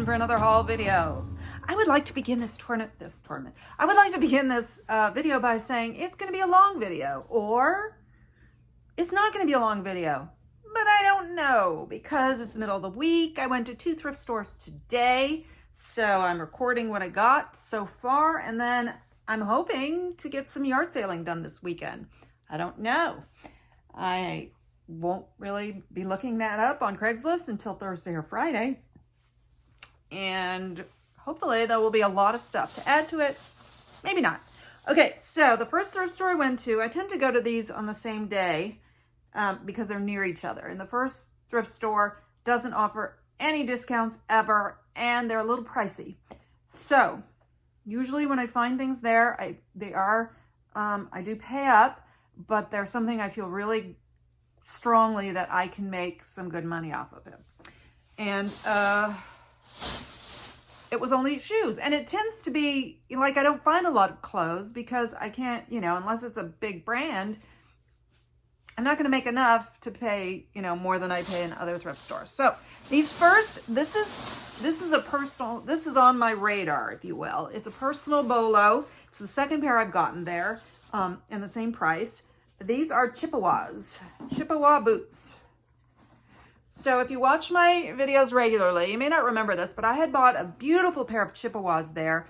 for another haul video. I would like to begin this I would like to begin this video by saying it's going to be a long video, or it's not going to be a long video, but I don't know because it's the middle of the week. I went to 2 thrift stores today, so I'm recording what I got so far, and then I'm hoping to get some yard sailing done this weekend. I don't know. I won't really be looking that up on Craigslist until Thursday or Friday. And hopefully there will be a lot of stuff to add to it. Maybe not. Okay, so the first thrift store I went to, I tend to go to these on the same day because they're near each other. And the first thrift store doesn't offer any discounts ever, and they're a little pricey. So usually when I find things there, I do pay up, but there's something I feel really strongly that I can make some good money off of it. And it was only shoes, and it tends to be like I don't find a lot of clothes because I can't, unless it's a big brand, I'm not going to make enough to pay, more than I pay in other thrift stores. So these first, this is on my radar, if you will. It's a personal bolo. It's the second pair I've gotten there, in the same price. These are Chippewa boots. So if you watch my videos regularly, you may not remember this, but I had bought a beautiful pair of Chippewas there,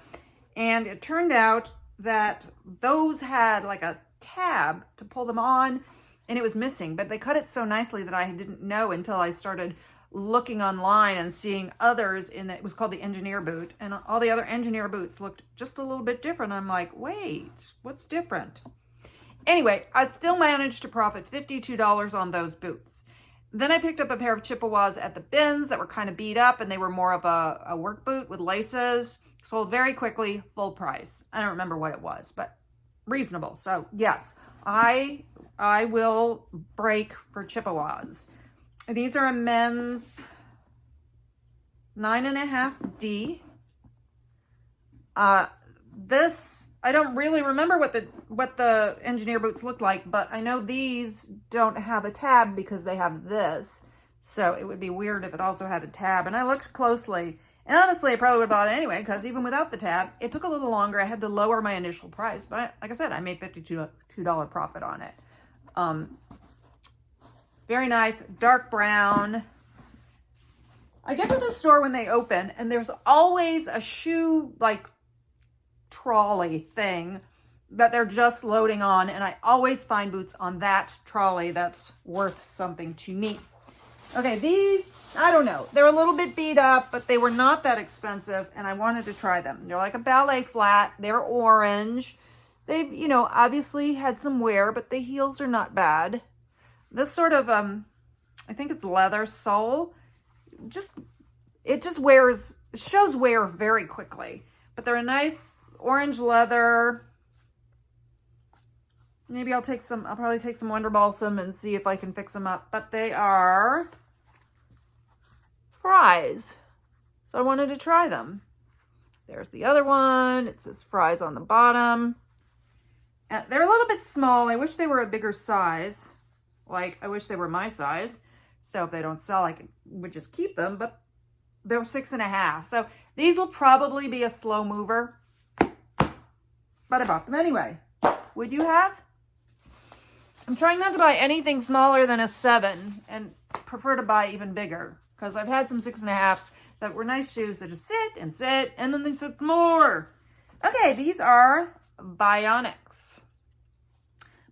and it turned out that those had like a tab to pull them on, and it was missing, but they cut it so nicely that I didn't know until I started looking online and seeing others it was called the engineer boot, and all the other engineer boots looked just a little bit different. I'm like, wait, what's different? Anyway, I still managed to profit $52 on those boots. Then I picked up a pair of Chippewas at the bins that were kind of beat up, and they were more of a work boot with laces. Sold very quickly, full price. I don't remember what it was, but reasonable. So yes, I will break for Chippewas. These are a men's 9.5D. I don't really remember what the engineer boots look like, but I know these don't have a tab because they have this. So it would be weird if it also had a tab. And I looked closely, and honestly, I probably would have bought it anyway, because even without the tab, it took a little longer. I had to lower my initial price, but like I said, I made $52 profit on it. Very nice, dark brown. I get to the store when they open, and there's always a shoe, trolley thing that they're just loading on, and I always find boots on that trolley that's worth something to me. Okay, these, I don't know, they're a little bit beat up, but they were not that expensive, and I wanted to try them. They're like a ballet flat. They're orange. They've, obviously had some wear, but the heels are not bad. This sort of I think it's leather sole, it shows wear very quickly, but they're a nice orange leather. Maybe I'll probably take some Wonder Balsam and see if I can fix them up, but they are fries. So I wanted to try them. There's the other one. It says fries on the bottom. And they're a little bit small. I wish they were a bigger size. I wish they were my size. So if they don't sell, I would just keep them, but they're 6.5. So these will probably be a slow mover. But I bought them anyway. Would you have? I'm trying not to buy anything smaller than a 7 and prefer to buy even bigger because I've had some 6.5s that were nice shoes that just sit, and then they sit some more. Okay, these are Bionics.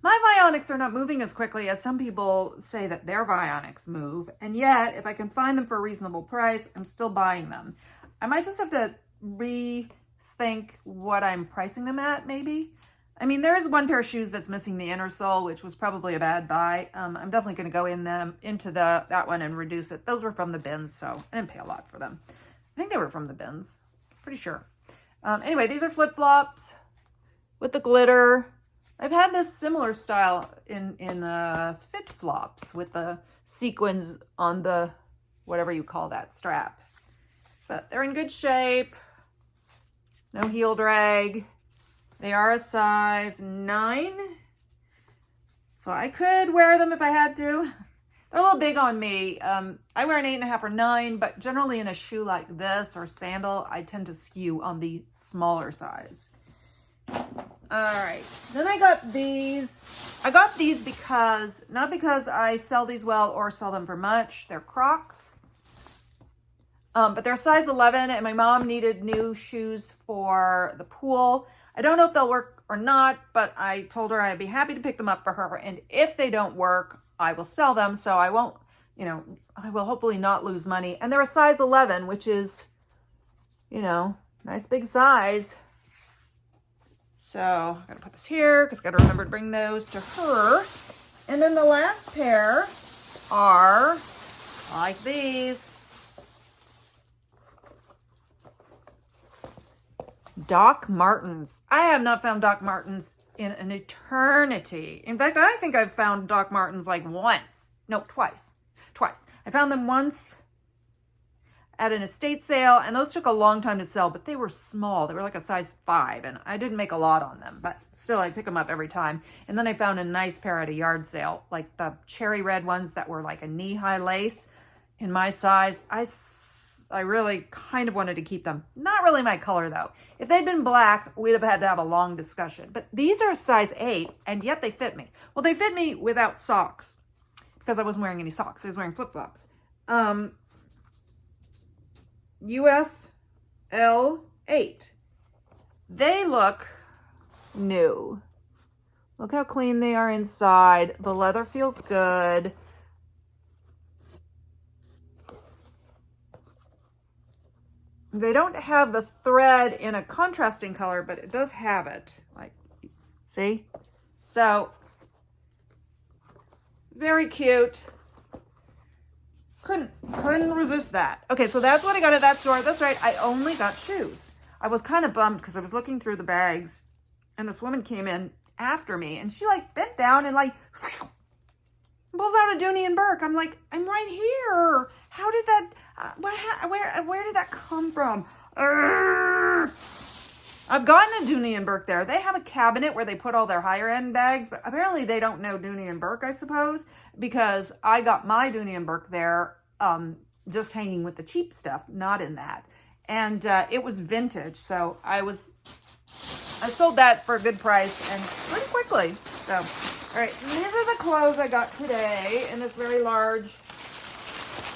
My Bionics are not moving as quickly as some people say that their Bionics move, and yet if I can find them for a reasonable price, I'm still buying them. I might just have to rethink what I'm pricing them at, maybe. I mean, there is one pair of shoes that's missing the inner sole, which was probably a bad buy. I'm definitely going to go into that one and reduce it. Those were from the bins, so I didn't pay a lot for them. I think they were from the bins. Pretty sure. Anyway, these are flip-flops with the glitter. I've had this similar style in fit flops with the sequins on the, whatever you call that, strap. But they're in good shape. No heel drag. They are a size 9. So I could wear them if I had to. They're a little big on me. I wear an 8.5 or 9, but generally in a shoe like this or sandal, I tend to skew on the smaller size. All right, then I got these. I got these because, not because I sell these well or sell them for much. They're Crocs. But they're size 11, and my mom needed new shoes for the pool. I don't know if they'll work or not, but I told her I'd be happy to pick them up for her. And if they don't work, I will sell them. So I won't, you know, I will hopefully not lose money. And they're a size 11, which is, you know, nice big size. So I gotta put this here because I gotta remember to bring those to her. And then the last pair are like these. Doc Martens. I have not found Doc Martens in an eternity. In fact, I think I've found Doc Martens like once. No, twice. I found them once at an estate sale, and those took a long time to sell, but they were small. They were like a size 5, and I didn't make a lot on them, but still I pick them up every time. And then I found a nice pair at a yard sale, like the cherry red ones that were like a knee-high lace in my size. I really kind of wanted to keep them. Not really my color though. If they'd been black, we'd have had to have a long discussion. But these are a size 8, and yet they fit me. Well, they fit me without socks because I wasn't wearing any socks. I was wearing flip-flops. US L8. They look new. Look how clean they are inside. The leather feels good. They don't have the thread in a contrasting color, but it does have it. Like, see? So, very cute. Couldn't resist that. Okay, so that's what I got at that store. That's right, I only got shoes. I was kind of bummed because I was looking through the bags, and this woman came in after me, and she like bent down and like pulls out a Dooney and Burke. I'm like, I'm right here. How did that? Where did that come from? I've gotten a Dooney and Burke there. They have a cabinet where they put all their higher end bags, but apparently they don't know Dooney and Burke, I suppose, because I got my Dooney and Burke there, just hanging with the cheap stuff, not in that. And it was vintage, so I sold that for a good price and pretty quickly. So, all right, these are the clothes I got today in this very large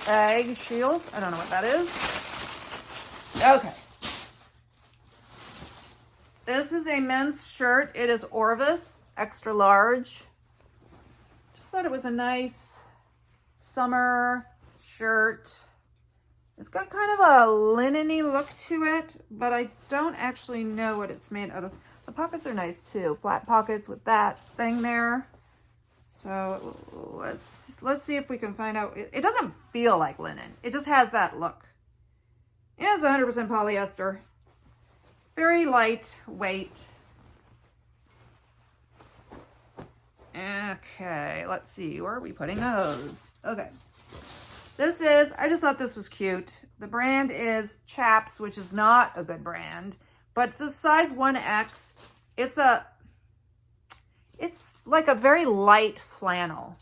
bag. Shields, I don't know what that is. Okay. This is a men's shirt. It is Orvis, extra large. Just thought it was a nice summer shirt. It's got kind of a linen-y look to it, but I don't actually know what it's made out of. The pockets are nice too. Flat pockets with that thing there. So let's see if we can find out. It doesn't feel like linen. It just has that look. It's 100% polyester. Very lightweight. Okay, let's see. Where are we putting those? Okay. I just thought this was cute. The brand is Chaps, which is not a good brand, but it's a size 1X. It's like a very light flannel.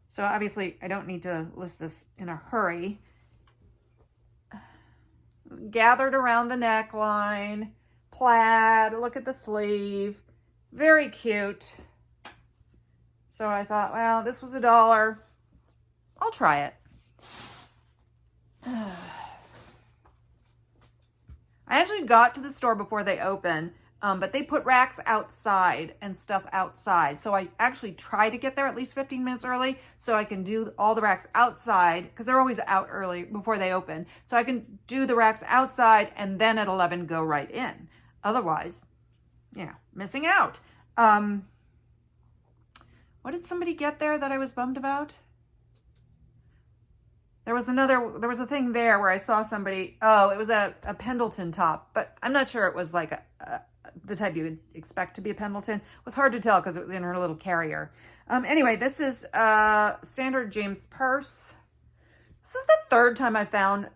So obviously I don't need to list this in a hurry. Gathered around the neckline, plaid, look at the sleeve, very cute. So I thought, well, this was $1. I'll try it. I actually got to the store before they open, but they put racks outside and stuff outside. So I actually try to get there at least 15 minutes early so I can do all the racks outside because they're always out early before they open. So I can do the racks outside and then at 11 go right in. Otherwise, you know, missing out. What did somebody get there that I was bummed about? There was a thing there where I saw somebody, it was a Pendleton top, but I'm not sure it was like the type you would expect to be a Pendleton. It was hard to tell because it was in her little carrier. Anyway, this is standard James purse. This is the third time I found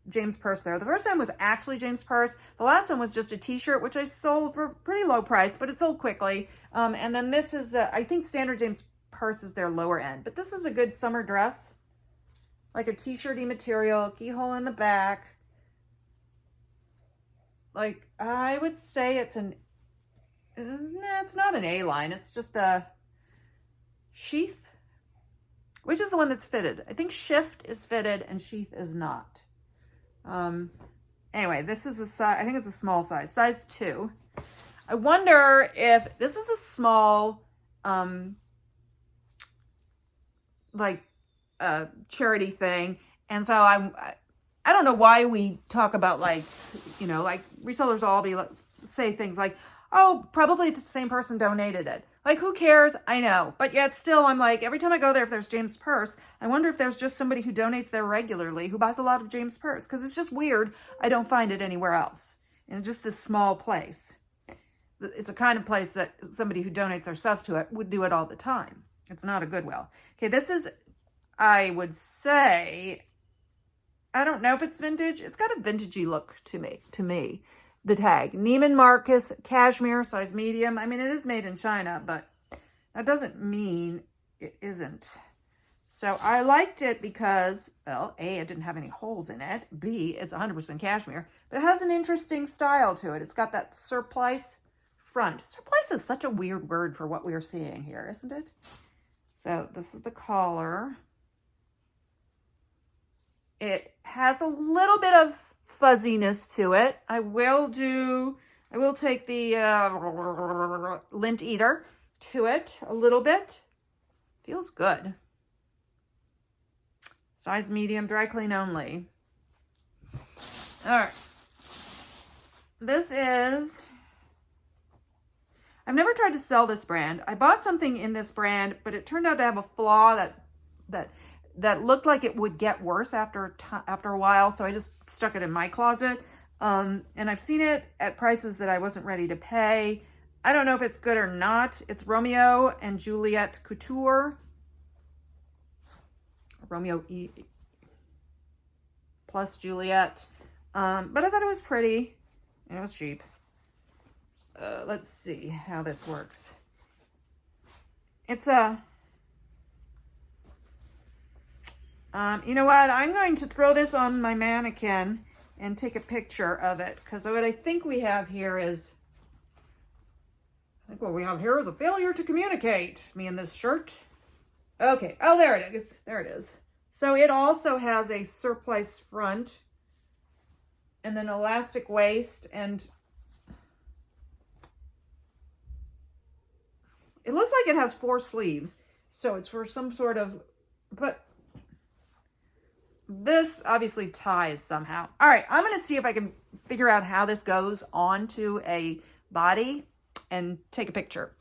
James purse there. The first time was actually James purse. The last one was just a t-shirt, which I sold for a pretty low price, but it sold quickly. And then this is, I think, standard James purse is their lower end. But this is a good summer dress. Like a t-shirty material, keyhole in the back. Like, I would say it's it's not an A-line. It's just a sheath, which is the one that's fitted. I think shift is fitted and sheath is not. Anyway, this is a size, I think it's a small size 2. I wonder if this is a small, like, charity thing. And so I don't know why we talk about, like, you know, like resellers all be like, say things like, oh, probably the same person donated it. Like, who cares? I know. But yet still, I'm like, every time I go there, if there's James Purse, I wonder if there's just somebody who donates there regularly who buys a lot of James Purse. Because it's just weird. I don't find it anywhere else. In just this small place. It's a kind of place that somebody who donates their stuff to it would do it all the time. It's not a Goodwill. Okay, this is, I would say, I don't know if it's vintage. It's got a vintagey look to me. The tag, Neiman Marcus, cashmere, size medium. I mean, it is made in China, but that doesn't mean it isn't. So I liked it because, well, A, it didn't have any holes in it. B, it's 100% cashmere, but it has an interesting style to it. It's got that surplice front. Surplice is such a weird word for what we're seeing here, isn't it? So this is the collar. It has a little bit of fuzziness to it. I will take the lint eater to it a little bit. Feels good. Size medium, dry clean only. All right. This is, I've never tried to sell this brand. I bought something in this brand, but it turned out to have a flaw that looked like it would get worse after a while, so I just stuck it in my closet. And I've seen it at prices that I wasn't ready to pay. I don't know if it's good or not. It's Romeo and Juliet Couture. Romeo plus Juliet. But I thought it was pretty, and it was cheap. Let's see how this works. It's a... you know what? I'm going to throw this on my mannequin and take a picture of it. Because what I think we have here is... I think what we have here is a failure to communicate. Me and this shirt. Okay. Oh, there it is. There it is. So it also has a surplice front. And then elastic waist. And it looks like it has 4 sleeves. So it's for some sort of... But... this obviously ties somehow. All right, I'm going to see if I can figure out how this goes onto a body and take a picture.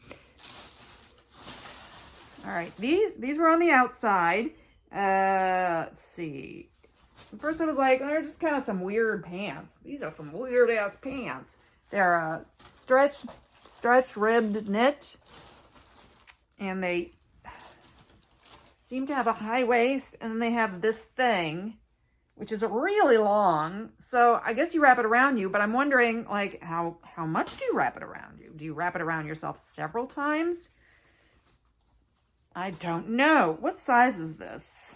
All right, these were on the outside. Let's see. First I was like, they're just kind of some weird pants. These are some weird ass pants. They're stretch ribbed knit. And they seem to have a high waist, and then they have this thing, which is really long. So I guess you wrap it around you, but I'm wondering, like, how much do you wrap it around you? Do you wrap it around yourself several times? I don't know. What size is this?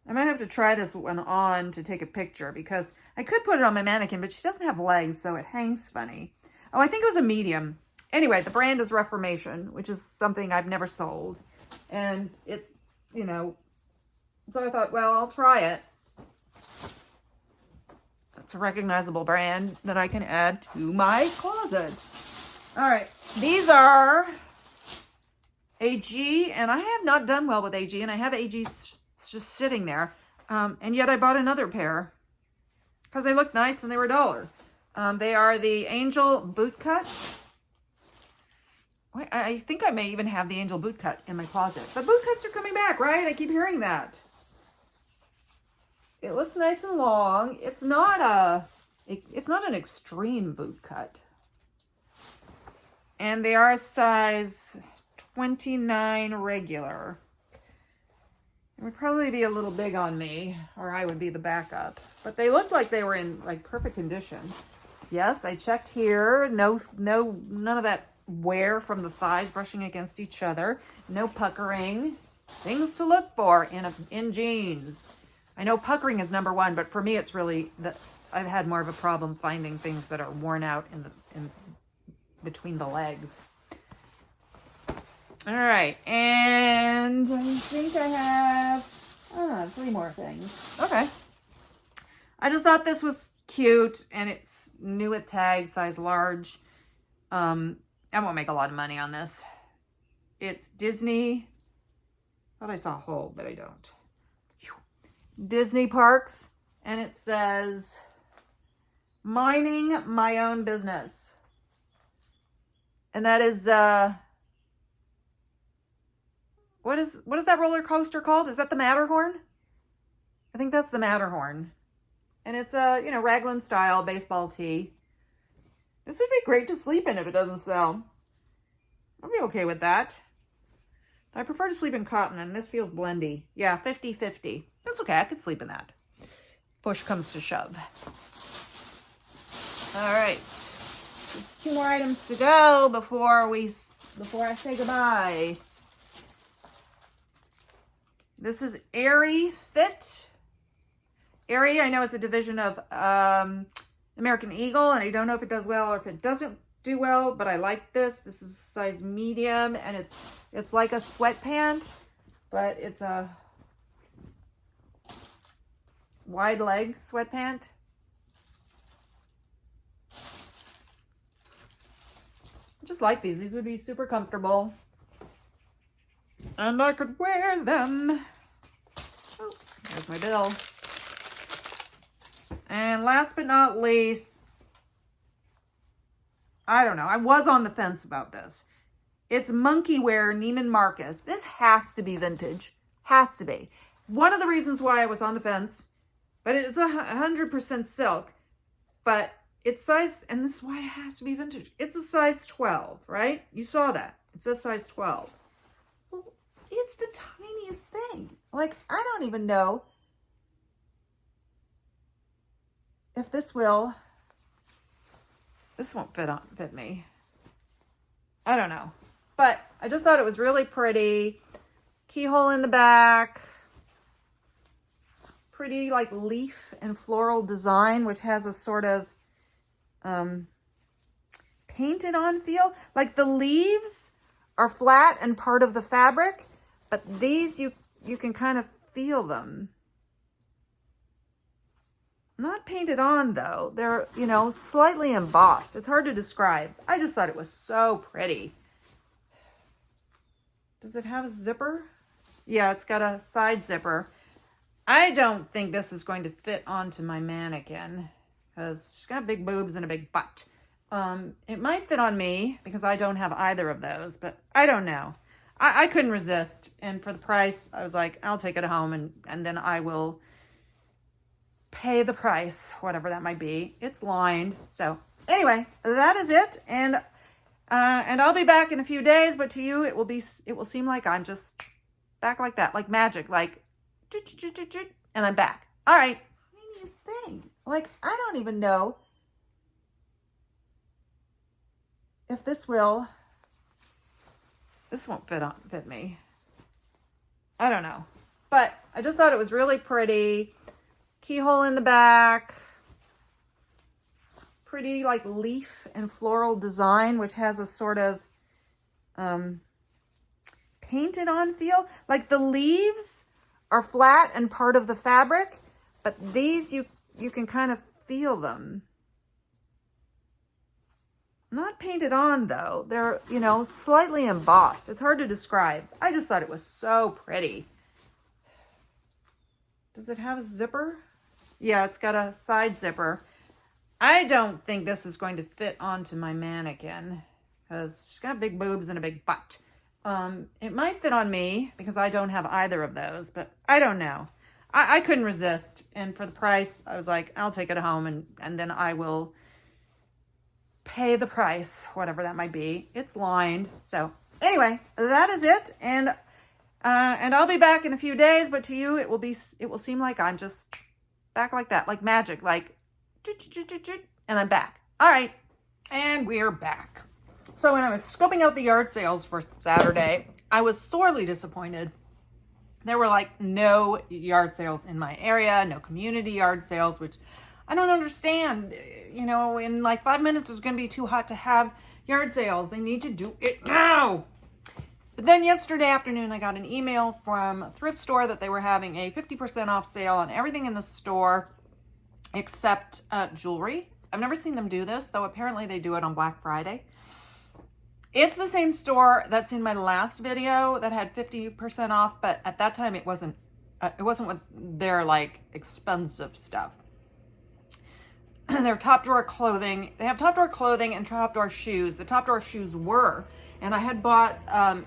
I might have to try this one on to take a picture, because I could put it on my mannequin, but she doesn't have legs, so it hangs funny. Oh, I think it was a medium. Anyway, the brand is Reformation, which is something I've never sold. And it's, you know, so I thought, well, I'll try it. It's a recognizable brand that I can add to my closet. All right, these are AG, and I have not done well with AG, and I have AG just sitting there. And yet I bought another pair because they looked nice and they were $1. They are the Angel boot cut. I think I may even have the Angel boot cut in my closet. But boot cuts are coming back, right? I keep hearing that. It looks nice and long. It's not an extreme boot cut. And they are a size 29 regular. It would probably be a little big on me, or I would be the backup. But they looked like they were in like perfect condition. Yes, I checked here. No, none of that wear from the thighs brushing against each other. No puckering. Things to look for in jeans. I know puckering is number one, but for me it's really that I've had more of a problem finding things that are worn out in between the legs. All right, and I think I have 3 more things. Okay. I just thought this was cute, and it's new at Tag, size large. I won't make a lot of money on this. It's Disney. Thought I saw a hole, but I don't. Disney Parks, and it says, "Minding my own business." And that is, what is that roller coaster called? Is that the Matterhorn? I think that's the Matterhorn. And it's a, raglan style baseball tee. This would be great to sleep in if it doesn't sell. I'll be okay with that. I prefer to sleep in cotton, and this feels blendy. Yeah, 50-50. That's okay. I could sleep in that. Push comes to shove. All right. 2 more items to go before I say goodbye. This is Aerie Fit. Aerie, I know, is a division of American Eagle, and I don't know if it does well or if it doesn't do well, but I like this. This is size medium, and it's like a sweatpant, but it's a wide leg sweatpant. I just like these. These would be super comfortable, and I could wear them. Oh, there's my bill. And last but not least, I don't know. I was on the fence about this. It's monkey wear Neiman Marcus. This has to be vintage. Has to be. One of the reasons why I was on the fence, but it's 100% silk, but it's size, and this is why it has to be vintage. It's a size 12, right? You saw that. It says size 12. Well, it's the tiniest thing. Like, I don't even know if this won't fit me. I don't know. But I just thought it was really pretty. Keyhole in the back. Pretty like leaf and floral design, which has a sort of painted on feel. Like the leaves are flat and part of the fabric, but these you can kind of feel them. Not painted on though. They're, slightly embossed. It's hard to describe. I just thought it was so pretty. Does it have a zipper? Yeah, it's got a side zipper. I don't think this is going to fit onto my mannequin because she's got big boobs and a big butt. It might fit on me because I don't have either of those, but I don't know. I couldn't resist. And for the price, I was like, I'll take it home and then I will pay the price, whatever that might be. It's lined. So anyway, that is it. And I'll be back in a few days, but to you, it will seem like I'm just back like that, like magic, like, and I'm back. All right. Tiniest thing. Like, I don't even know if this won't fit me. I don't know. But I just thought it was really pretty. Keyhole in the back. Pretty like leaf and floral design, which has a sort of painted on feel. Like the leaves are flat and part of the fabric, but these you can kind of feel them. Not painted on though. They're, slightly embossed. It's hard to describe. I just thought it was so pretty. Does it have a zipper? Yeah, it's got a side zipper. I don't think this is going to fit onto my mannequin because she's got big boobs and a big butt. It might fit on me because I don't have either of those, but I don't know. I couldn't resist. And for the price, I was like, I'll take it home and then I will pay the price, whatever that might be. It's lined. So anyway, that is it. And I'll be back in a few days, but to you, it will seem like I'm just back like that, like magic, like, and I'm back. All right. And we're back. So when I was scoping out the yard sales for Saturday, I was sorely disappointed. There were like no yard sales in my area, no community yard sales, which I don't understand. You know, in like 5 minutes, it's going to be too hot to have yard sales. They need to do it now. But then yesterday afternoon, I got an email from a thrift store that they were having a 50% off sale on everything in the store except jewelry. I've never seen them do this, though apparently they do it on Black Friday. It's the same store that's in my last video that had 50% off, but at that time it wasn't with their like expensive stuff. Their top drawer clothing. They have top drawer clothing and top drawer shoes. The top drawer shoes were, and I had bought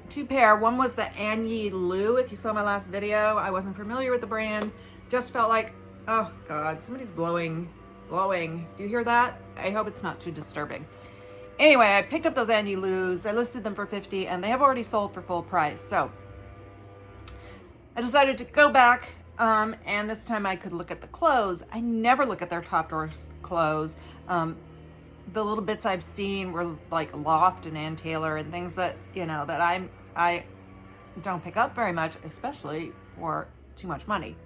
2 pair. One was the Aloe. If you saw my last video, I wasn't familiar with the brand. Just felt like, oh God, somebody's blowing. Do you hear that? I hope it's not too disturbing. Anyway, I picked up those Aloes. I listed them for $50, and they have already sold for full price. So I decided to go back, and this time I could look at the clothes. I never look at their top drawer clothes. The little bits I've seen were like Loft and Ann Taylor and things that, you know, that I don't pick up very much, especially for too much money.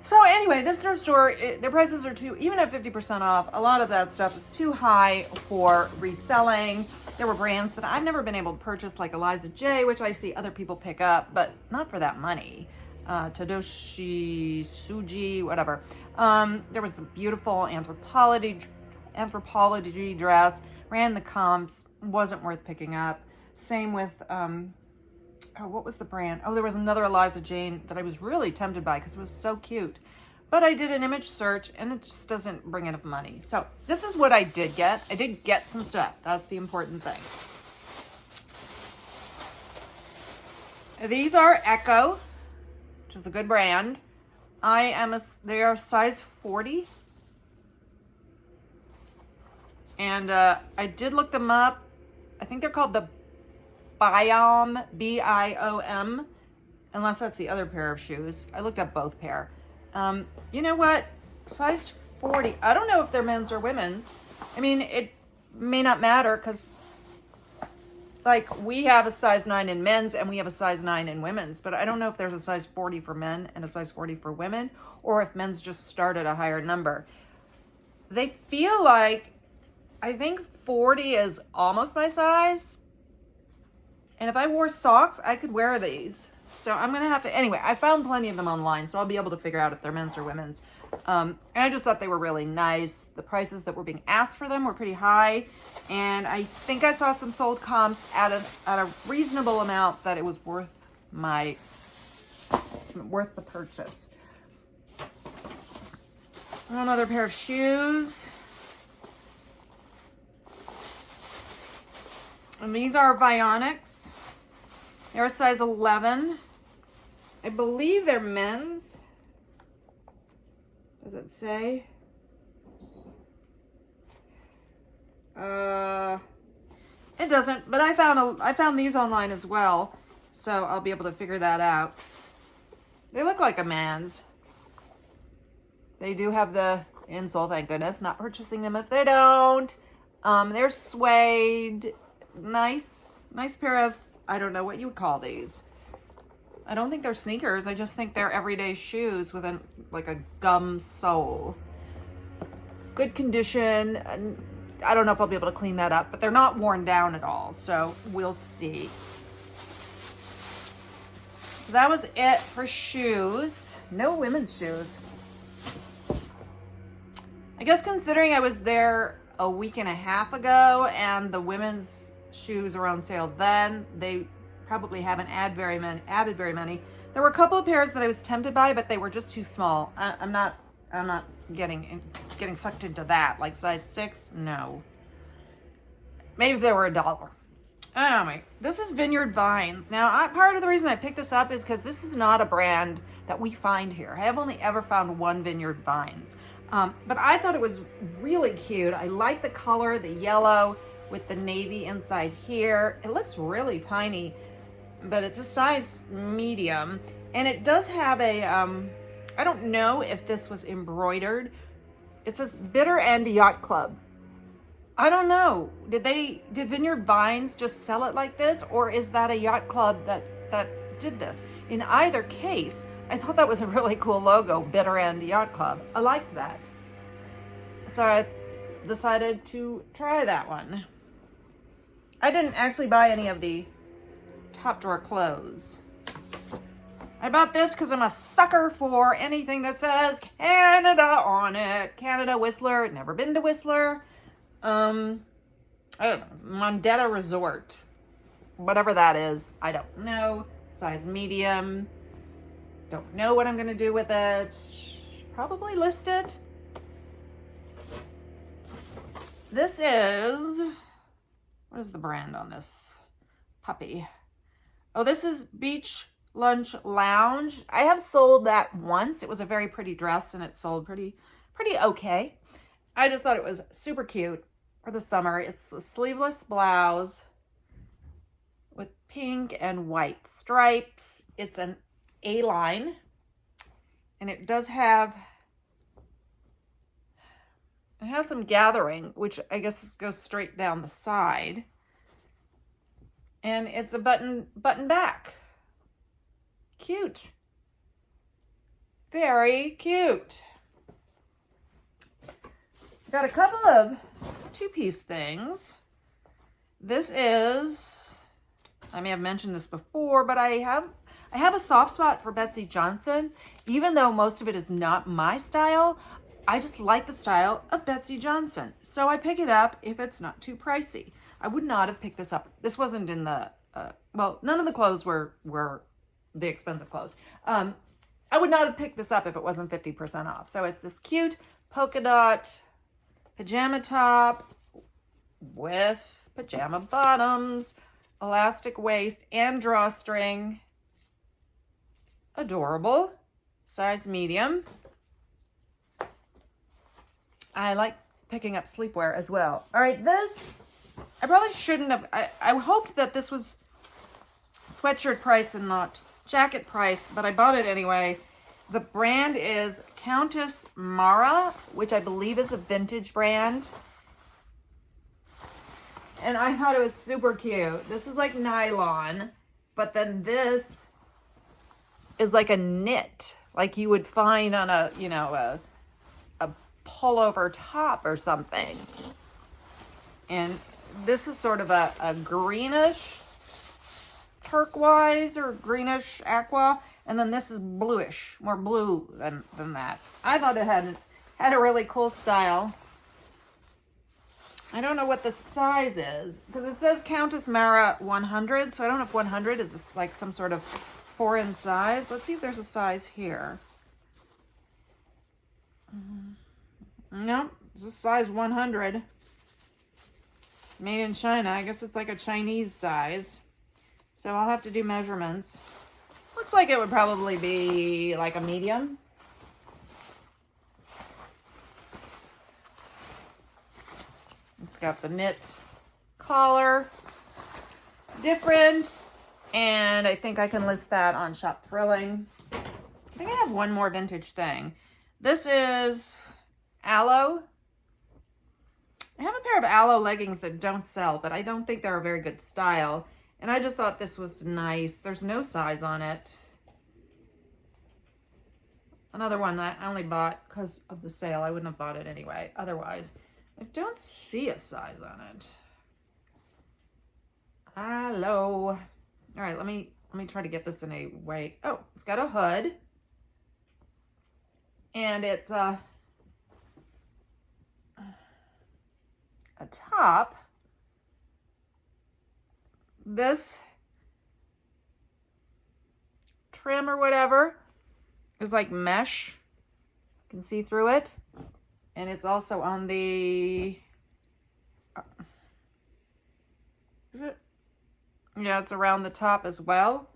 So anyway, this thrift store, their prices are too, even at 50% off, a lot of that stuff is too high for reselling. There were brands that I've never been able to purchase, like Eliza J, which I see other people pick up, but not for that money. Tadoshi, Suji, whatever. There was a beautiful anthropology dress, ran the comps, wasn't worth picking up. Same with, what was the brand? Oh, there was another Eliza Jane that I was really tempted by because it was so cute. But I did an image search and it just doesn't bring enough money. So this is what I did get. I did get some stuff. That's the important thing. These are Echo, which is a good brand. They are size 40. And I did look them up. I think they're called the Biom, B-I-O-M, unless that's the other pair of shoes. I looked up both pair. You know what? Size 40. I don't know if they're men's or women's. I mean, it may not matter because, like, we have a size 9 in men's and we have a size 9 in women's, but I don't know if there's a size 40 for men and a size 40 for women, or if men's just start at a higher number. They feel like, I think 40 is almost my size. And if I wore socks, I could wear these. So I'm going to have to, anyway, I found plenty of them online, so I'll be able to figure out if they're men's or women's. And I just thought they were really nice. The prices that were being asked for them were pretty high. And I think I saw some sold comps at a reasonable amount that it was worth the purchase. Another pair of shoes. And these are Bionics. They're a size 11. I believe they're men's. Does it say? It doesn't, but I found these online as well, so I'll be able to figure that out. They look like a man's. They do have the insole, thank goodness. Not purchasing them if they don't. They're suede. Nice pair of, I don't know what you would call these. I don't think they're sneakers. I just think they're everyday shoes with like a gum sole. Good condition. I don't know if I'll be able to clean that up, but they're not worn down at all. So we'll see. So that was it for shoes. No women's shoes. I guess considering I was there a week and a half ago and the women's shoes are on sale then, they probably haven't added very many. There were a couple of pairs that I was tempted by, but they were just too small. I'm not getting sucked into that. Like size 6, no. Maybe if they were $1. Anyway, this is Vineyard Vines. Now, part of the reason I picked this up is because this is not a brand that we find here. I have only ever found one Vineyard Vines. But I thought it was really cute. I like the color, the yellow with the navy inside here. It looks really tiny, but it's a size medium. And it does have a, I don't know if this was embroidered. It says Bitter End Yacht Club. I don't know. Did Vineyard Vines just sell it like this, or is that a yacht club that did this? In either case, I thought that was a really cool logo, Bitter End Yacht Club. I liked that. So I decided to try that one. I didn't actually buy any of the top drawer clothes. I bought this because I'm a sucker for anything that says Canada on it. Canada, Whistler. Never been to Whistler. I don't know. Mondetta Resort. Whatever that is. I don't know. Size medium. Don't know what I'm going to do with it. Probably list it. This is... What is the brand on this puppy? Oh, this is Beach Lunch Lounge. I have sold that once. It was a very pretty dress and it sold pretty okay. I just thought it was super cute for the summer. It's a sleeveless blouse with pink and white stripes. It's an A-line and it does have, it has some gathering, which I guess goes straight down the side. And it's a button back. Cute. Very cute. Got a couple of two-piece things. This is, I may have mentioned this before, but I have a soft spot for Betsy Johnson. Even though most of it is not my style, I just like the style of Betsy Johnson. So I pick it up if it's not too pricey. I would not have picked this up. This wasn't in the, well, none of the clothes were the expensive clothes. I would not have picked this up if it wasn't 50% off. So it's this cute polka dot pajama top with pajama bottoms, elastic waist, and drawstring. Adorable. Size medium. I like picking up sleepwear as well. All right, this, I probably shouldn't have, I hoped that this was sweatshirt price and not jacket price, but I bought it anyway. The brand is Countess Mara, which I believe is a vintage brand. And I thought it was super cute. This is like nylon, but then this is like a knit, like you would find on a, you know, a pullover top or something. And this is sort of a greenish turquoise or greenish aqua, and then this is bluish, more blue than that. I thought it had a really cool style. I don't know what the size is because it says Countess Mara 100, so I don't know if 100 is like some sort of foreign size. Let's see if there's a size here. No, it's a size 100. Made in China. I guess it's like a Chinese size. So I'll have to do measurements. Looks like it would probably be like a medium. It's got the knit collar. Different. And I think I can list that on Shop Thrilling. I think I have one more vintage thing. This is Aloe. I have a pair of Aloe leggings that don't sell, but I don't think they're a very good style. And I just thought this was nice. There's no size on it. Another one that I only bought because of the sale. I wouldn't have bought it anyway. Otherwise, I don't see a size on it. Aloe. All right, let me try to get this in a way. Oh, it's got a hood. And it's a top. This trim or whatever is like mesh. You can see through it. And it's also on the, is it? Yeah, it's around the top as well.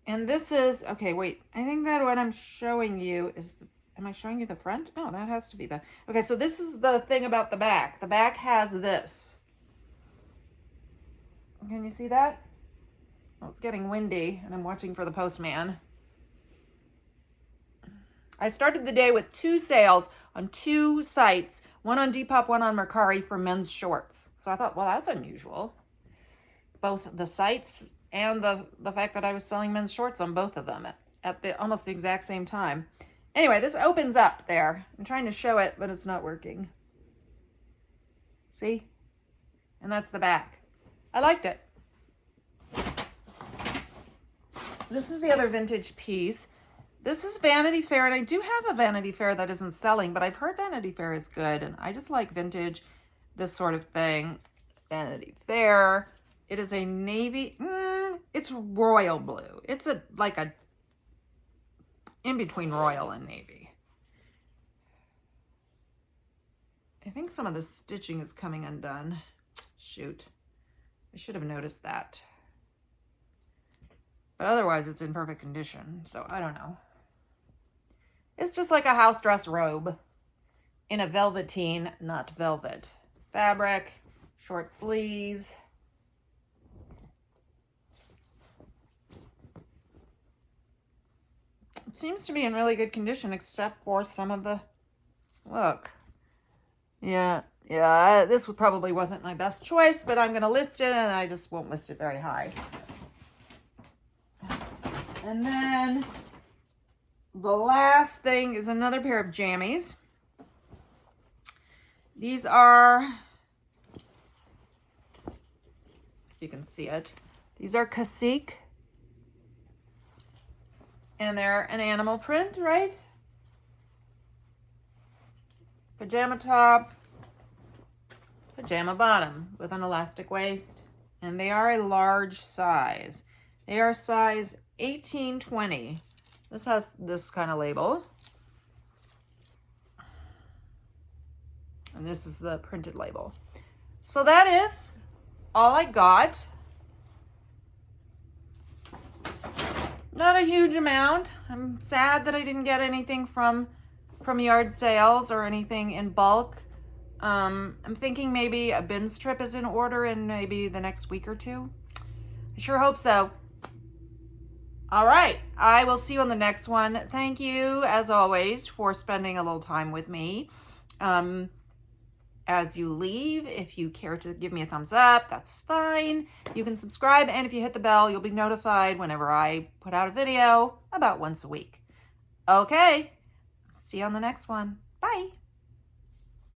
And this is, okay, wait. I think that what I'm showing you is, am I showing you the front? No, that has to be the, okay, so this is the thing about the back. The back has this. Can you see that? Well, it's getting windy and I'm watching for the postman. I started the day with 2 sales on 2 sites One on Depop, one on Mercari for men's shorts. So I thought, well, that's unusual. Both the sites and the fact that I was selling men's shorts on both of them at almost the exact same time. Anyway, this opens up there. I'm trying to show it, but it's not working. See? And that's the back. I liked it. This is the other vintage piece. This is Vanity Fair, and I do have a Vanity Fair that isn't selling, but I've heard Vanity Fair is good, and I just like vintage, this sort of thing. Vanity Fair. It is a navy, it's royal blue. It's like a in between royal and navy. I think some of the stitching is coming undone. Shoot, I should have noticed that. But otherwise it's in perfect condition, so I don't know. It's just like a house dress robe in a velveteen, not velvet fabric, short sleeves. It seems to be in really good condition except for some of the, look. Yeah, this probably wasn't my best choice, but I'm going to list it, and I just won't list it very high. And then the last thing is another pair of jammies. These are, if you can see it, these are cacique. And they're an animal print, right? Pajama top, pajama bottom with an elastic waist. And they are a large size. They are size 18-20. This has this kind of label. And this is the printed label. So that is all I got. Not a huge amount. I'm sad that I didn't get anything from yard sales or anything in bulk. I'm thinking maybe a bins trip is in order in maybe the next week or two. I sure hope so. All right, I will see you on the next one. Thank you, as always, for spending a little time with me. As you leave, if you care to give me a thumbs up, that's fine. You can subscribe, and if you hit the bell, you'll be notified whenever I put out a video about once a week. Okay, see you on the next one. Bye.